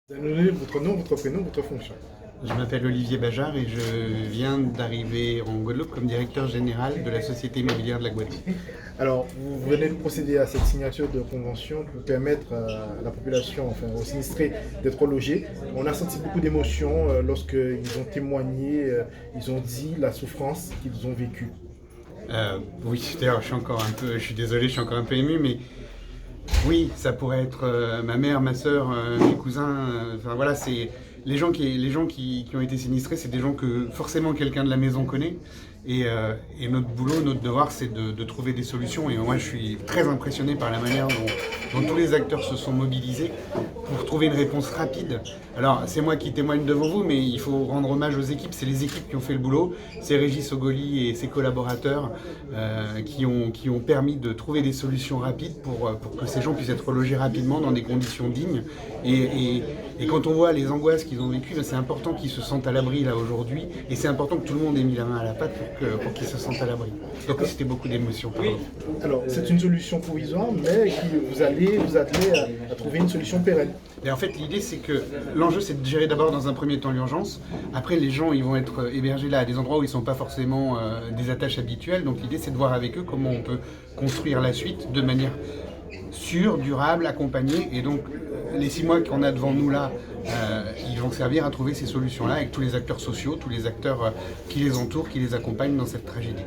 Vous allez nous donner votre nom, votre prénom, votre fonction. Je m'appelle Olivier Bajard et je viens d'arriver en Guadeloupe comme directeur général de la Société immobilière de la Guadeloupe. Alors, vous venez de procéder à cette signature de convention pour permettre à la population, enfin aux sinistrés, d'être logés. On a senti beaucoup d'émotions lorsqu'ils ont témoigné, ils ont dit la souffrance qu'ils ont vécue. Oui, d'ailleurs, je suis désolé, je suis encore un peu ému, mais oui, ça pourrait être ma mère, ma soeur, mes cousins. Enfin voilà, c'est les gens qui ont été sinistrés, c'est des gens que forcément quelqu'un de la maison connaît. Et notre boulot, notre devoir, c'est de trouver des solutions. Et moi, je suis très impressionné par la manière dont tous les acteurs se sont mobilisés pour trouver une réponse rapide. Alors, c'est moi qui témoigne devant vous, mais il faut rendre hommage aux équipes. C'est les équipes qui ont fait le boulot. C'est Régis Ogoli et ses collaborateurs qui ont permis de trouver des solutions rapides pour que ces gens puissent être logés rapidement dans des conditions dignes. Et quand on voit les angoisses qu'ils ont vécues, c'est important qu'ils se sentent à l'abri là aujourd'hui. Et c'est important que tout le monde ait mis la main à la pâte pour qu'ils se sentent à l'abri. Donc c'était beaucoup d'émotions. Alors, c'est une solution provisoire, mais vous allez vous atteler à trouver une solution pérenne. Et en fait, l'idée, c'est que l'enjeu, c'est de gérer d'abord dans un premier temps l'urgence. Après, les gens, ils vont être hébergés là à des endroits où ils ne sont pas forcément des attaches habituelles. Donc l'idée, c'est de voir avec eux comment on peut construire la suite de manière sûre, durable, accompagnée. Et donc, les 6 mois qu'on a devant nous là, ils vont servir à trouver ces solutions-là avec tous les acteurs sociaux, tous les acteurs qui les entourent, qui les accompagnent dans cette tragédie.